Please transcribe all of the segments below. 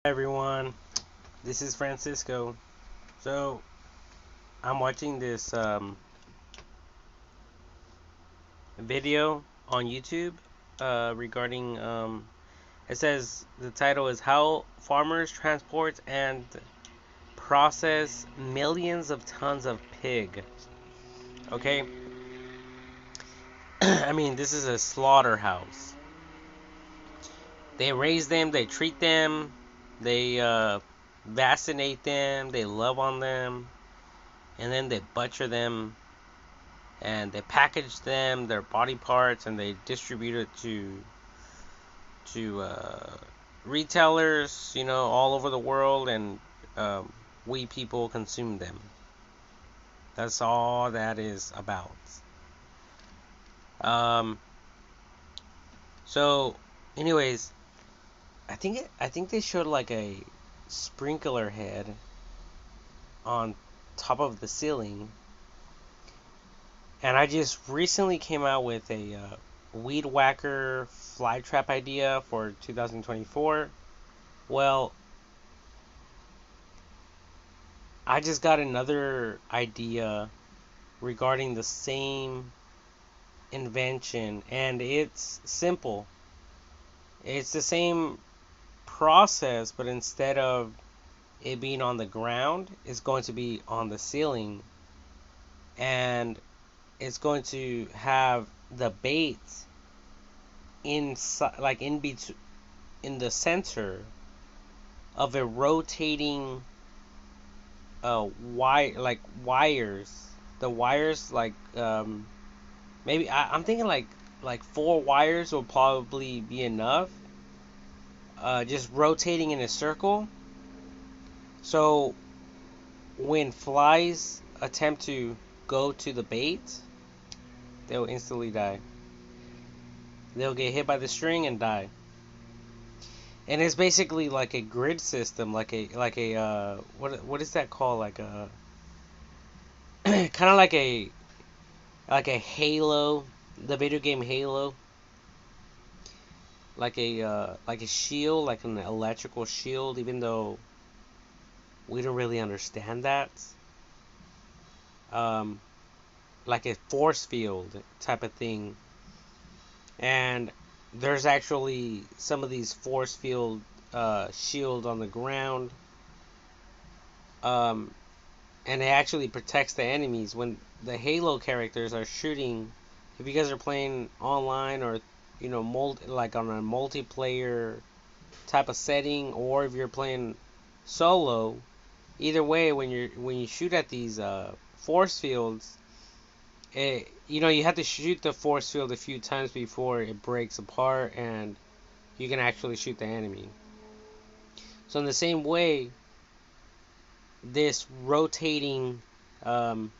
Everyone, this is Francisco. So I'm watching this video on YouTube regarding it says the title is how farmers transport and process millions of tons of pig. Okay, I mean this is a slaughterhouse. They raise them, they treat them, they vaccinate them, they love on them, and then they butcher them and they package them, their body parts, and they distribute it to retailers, all over the world, and we people consume them. That's all that is about. Um, so, anyways, I think they showed like a sprinkler head on top of the ceiling, and I just recently came out with a weed whacker fly trap idea for 2024. Well, I just got another idea regarding the same invention, and it's simple. It's the same process, but instead of it being on the ground, it's going to be on the ceiling, and it's going to have the bait inside, like in between, in the center of a rotating wires. The wires maybe I'm thinking like four wires will probably be enough. Just rotating in a circle. So when flies attempt to go to the bait, they'll instantly die. They'll get hit by the string and die. And it's basically like a grid system, like a what is that called? Like a kind of like a Halo, the video game Halo, like a shield, like an electrical shield. Even though we don't really understand that, um, like a force field type of thing. And there's actually some of these force field shield on the ground, um, and it actually protects the enemies when the Halo characters are shooting. If you guys are playing online or like on a multiplayer type of setting, or if you're playing solo, either way, when you shoot at these force fields, you have to shoot the force field a few times before it breaks apart and you can actually shoot the enemy. So in the same way, this rotating um,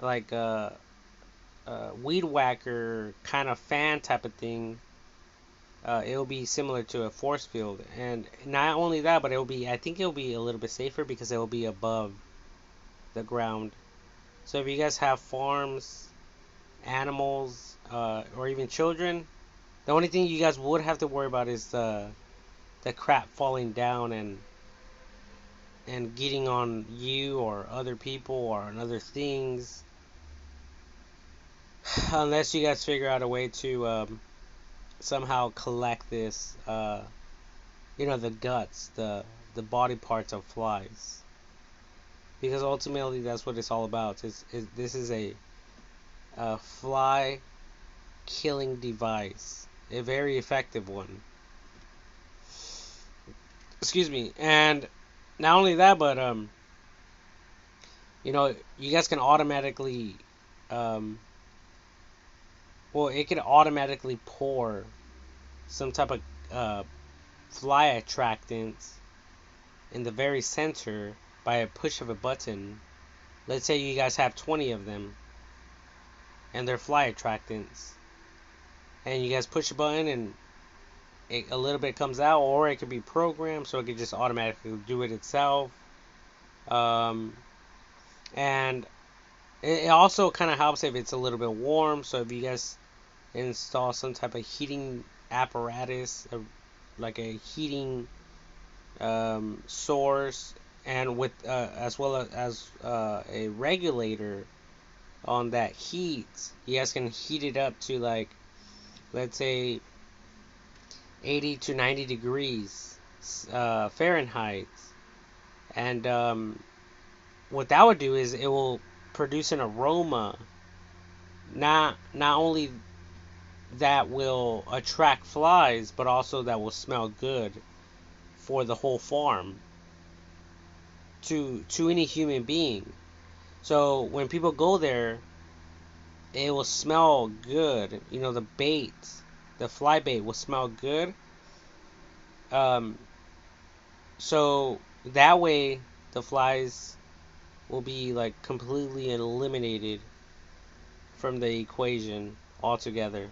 like weed whacker kind of fan type of thing, it'll be similar to a force field. And not only that, but I think it'll be a little bit safer because it'll be above the ground. So if you guys have farms, animals, or even children, the only thing you guys would have to worry about is the crap falling down and getting on you or other people or on other things. Unless you guys figure out a way to somehow collect this, the guts, the body parts of flies. Because ultimately that's what it's all about. This is a fly killing device. A very effective one. Excuse me. And not only that, but you guys can automatically it can automatically pour some type of fly attractant in the very center by a push of a button. Let's say you guys have 20 of them and they're fly attractants, and you guys push a button and a little bit comes out, or it could be programmed so it could just automatically do it itself. Um, and it also kind of helps if it's a little bit warm. So if you guys install some type of heating apparatus, like a heating source, and with as well as a regulator on that heat. You guys can heat it up to, like, let's say 80 to 90 degrees Fahrenheit, and what that would do is it will produce an aroma. Not only that will attract flies, but also that will smell good for the whole farm to any human being. So when people go there, it will smell good. You know, the bait, the fly bait will smell good. Um, so that way the flies will be like completely eliminated from the equation altogether.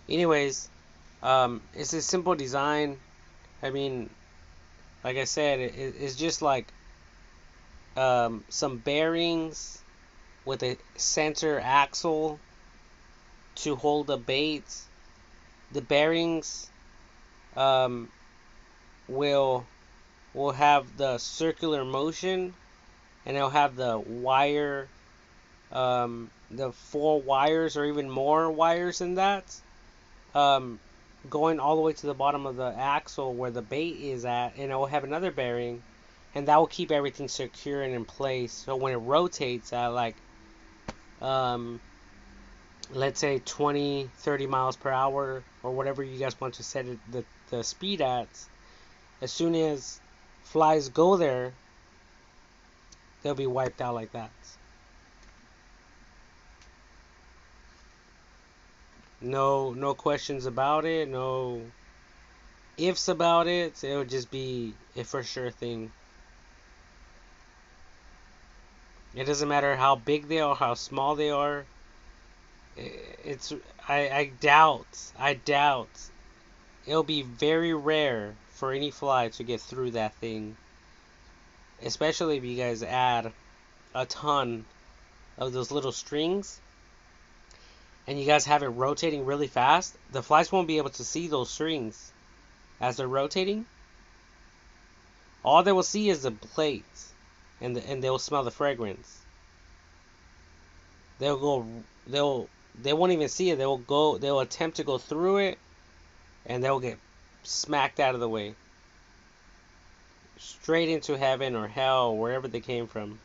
Anyways, it's a simple design. I mean, like I said, it's just like some bearings with a center axle to hold the bait. The bearings um, will have the circular motion, and it'll have the wire, the 4 wires or even more wires than that, um, going all the way to the bottom of the axle where the bait is at, and it will have another bearing, and that will keep everything secure and in place. So when it rotates at, like, um, let's say 20, 30 miles per hour, or whatever you guys want to set it, the speed at, as soon as flies go there, they'll be wiped out like that. No questions about it, no ifs about it. It would just be a for sure thing. It doesn't matter how big they are, how small they are. It's I doubt it'll be very rare for any fly to get through that thing. Especially if you guys add a ton of those little strings and you guys have it rotating really fast, the flies won't be able to see those strings as they're rotating. All they will see is the plates, and they'll smell the fragrance. They'll go, they won't even see it. They'll attempt to go through it, and they'll get smacked out of the way, straight into heaven or hell, wherever they came from.